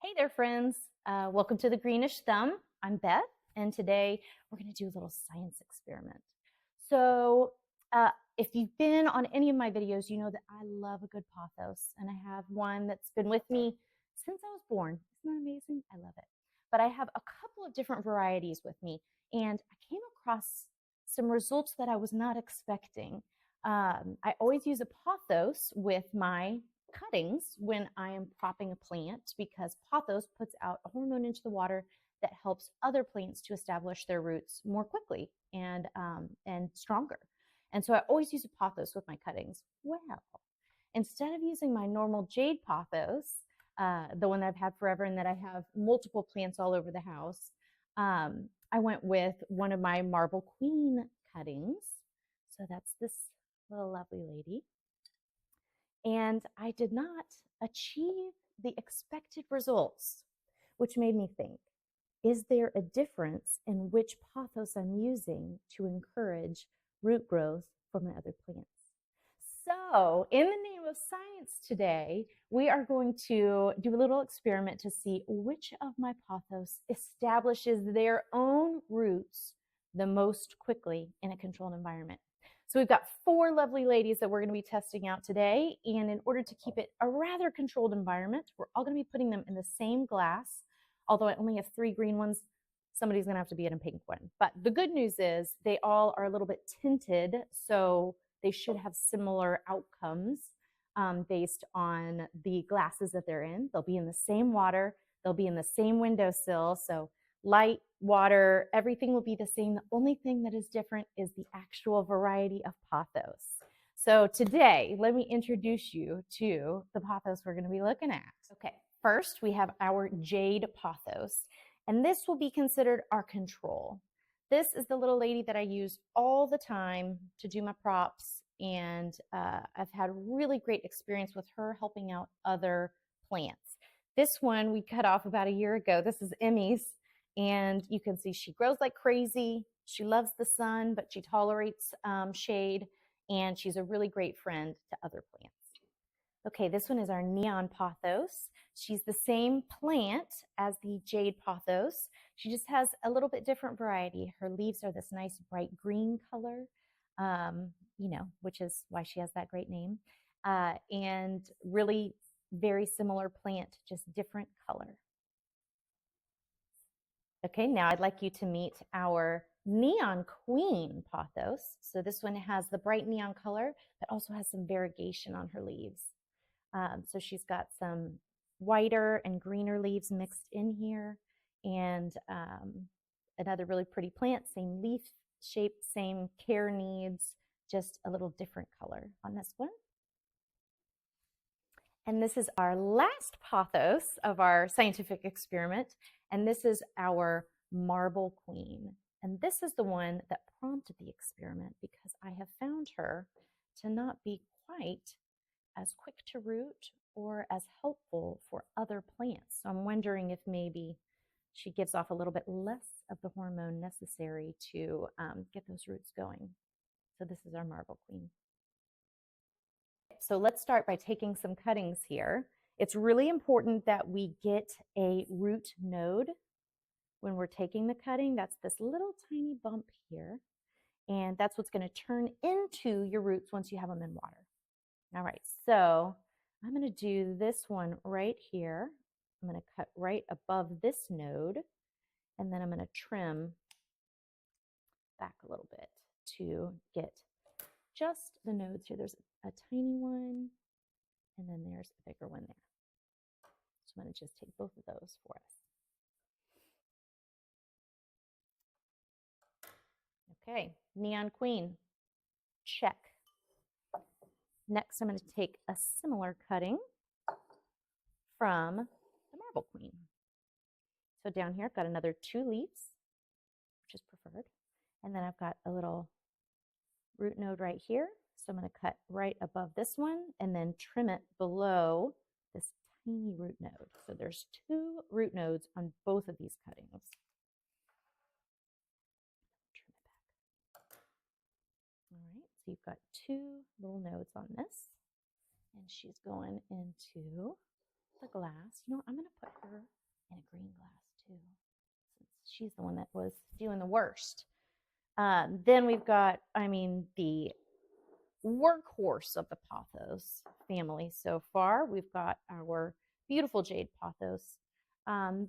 Hey there, friends. Welcome to the Greenish Thumb. I'm Beth, and today we're going to do a little science experiment. So, if you've been on any of my videos, you know that I love a good pothos, and I have one that's been with me since I was born. Isn't that amazing? I love it. But I have a couple of different varieties with me, and I came across some results that I was not expecting. I always use a pothos with my cuttings when I am propping a plant because pothos puts out a hormone into the water that helps other plants to establish their roots more quickly and stronger. And so I always use a pothos with my cuttings. Well, instead of using my normal Jade Pothos, the one that I've had forever and that I have multiple plants all over the house, I went with one of my Marble Queen cuttings. So that's this little lovely lady. And I did not achieve the expected results, which made me think, is there a difference in which pothos I'm using to encourage root growth for my other plants? So, in the name of science today, we are going to do a little experiment to see which of my pothos establishes their own roots the most quickly in a controlled environment. So we've got 4 lovely ladies that we're going to be testing out today. And in order to keep it a rather controlled environment, we're all going to be putting them in the same glass. Although I only have 3 green ones, somebody's going to have to be in a pink one. But the good news is they all are a little bit tinted, so they should have similar outcomes based on the glasses that they're in. They'll be in the same water. They'll be in the same windowsill. So light, water, everything will be the same. The only thing that is different is the actual variety of pothos. So today, let me introduce you to the pothos we're going to be looking at. Okay, first we have our Jade Pothos, and this will be considered our control. This is the little lady that I use all the time to do my props, and I've had really great experience with her helping out other plants. This one we cut off about a year ago. This is Emmy's. And you can see she grows like crazy. She loves the sun, but she tolerates shade. And she's a really great friend to other plants. Okay, this one is our Neon Pothos. She's the same plant as the Jade Pothos. She just has a little bit different variety. Her leaves are this nice bright green color, which is why she has that great name. And really very similar plant, just different color. Okay, now I'd like you to meet our Neon Queen Pothos. So this one has the bright neon color, but also has some variegation on her leaves. So she's got some whiter and greener leaves mixed in here, and another really pretty plant, same leaf shape, same care needs, just a little different color on this one. And this is our last pothos of our scientific experiment. And this is our Marble Queen. And this is the one that prompted the experiment because I have found her to not be quite as quick to root or as helpful for other plants. So I'm wondering if maybe she gives off a little bit less of the hormone necessary to get those roots going. So this is our Marble Queen. So let's start by taking some cuttings here. It's really important that we get a root node when we're taking the cutting. That's this little tiny bump here. And that's what's going to turn into your roots once you have them in water. All right, so I'm going to do this one right here. I'm going to cut right above this node, and then I'm going to trim back a little bit to get just the nodes here. There's a tiny one, and then there's a bigger one there. So I'm going to just take both of those for us. Okay, Neon Queen, check. Next, I'm going to take a similar cutting from the Marble Queen. So down here, I've got another 2 leaves, which is preferred. And then I've got a little root node right here. So I'm going to cut right above this one and then trim it below this tiny root node. So there's 2 root nodes on both of these cuttings. Trim it back. All right, so you've got 2 little nodes on this. And she's going into the glass. You know, I'm going to put her she's the one that was doing the worst. Then we've got, the workhorse of the Pothos family so far. We've got our beautiful Jade Pothos.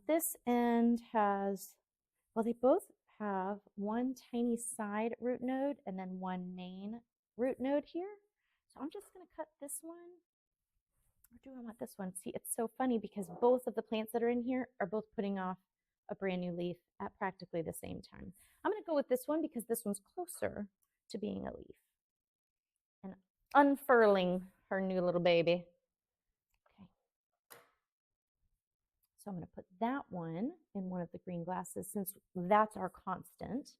This end has, well, they both have one tiny side root node and then one main root node here. So I'm just going to cut this one. Or do I want this one? See, it's so funny because both of the plants that are in here are both putting off a brand new leaf at practically the same time. I'm going to go with this one because this one's closer to being a leaf and unfurling her new little baby. Okay. So I'm going to put that one in one of the green glasses since that's our constant.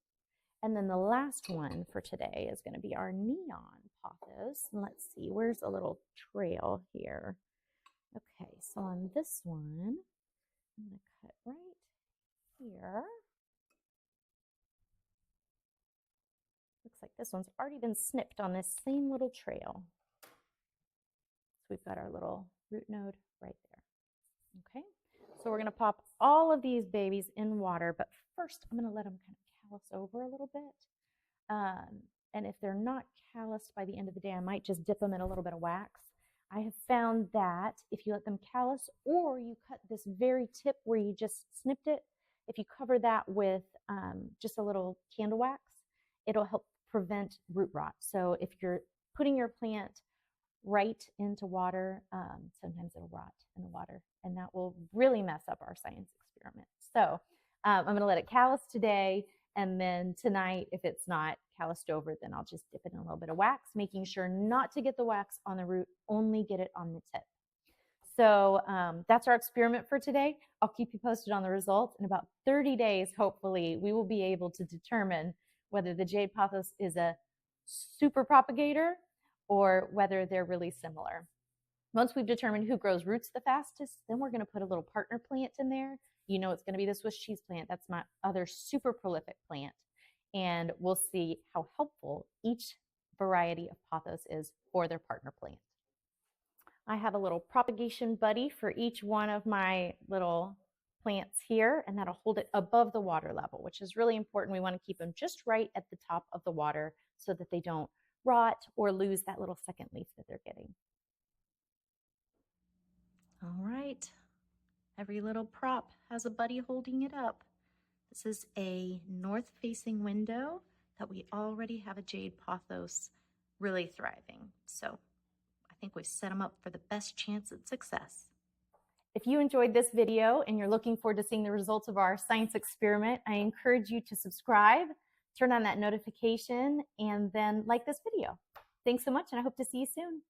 And then the last one for today is going to be our neon pothos. And let's see, where's a little trail here? Okay, so on this one, I'm going to cut right here. Looks like this one's already been snipped on this same little trail. So we've got our little root node right there. Okay, so we're going to pop all of these babies in water, but first I'm going to let them kind of callus over a little bit. And if they're not calloused by the end of the day, I might just dip them in a little bit of wax. I have found that if you let them callus or you cut this very tip where you just snipped it, if you cover that with just a little candle wax, it'll help prevent root rot. So if you're putting your plant right into water, sometimes it'll rot in the water, and that will really mess up our science experiment. So I'm going to let it callus today, and then tonight, if it's not calloused over, then I'll just dip it in a little bit of wax, making sure not to get the wax on the root, only get it on the tip. So that's our experiment for today. I'll keep you posted on the results. In about 30 days, hopefully, we will be able to determine whether the Jade Pothos is a super propagator or whether they're really similar. Once we've determined who grows roots the fastest, then we're going to put a little partner plant in there. You know it's going to be the Swiss cheese plant. That's my other super prolific plant. And we'll see how helpful each variety of pothos is for their partner plant. I have a little propagation buddy for each one of my little plants here, and that'll hold it above the water level, which is really important. We want to keep them just right at the top of the water so that they don't rot or lose that little second leaf that they're getting. All right, every little prop has a buddy holding it up. This is a north-facing window that we already have a Jade Pothos really thriving. So I think we've set them up for the best chance at success. If you enjoyed this video and you're looking forward to seeing the results of our science experiment, I encourage you to subscribe, turn on that notification, and then like this video. Thanks so much, and I hope to see you soon.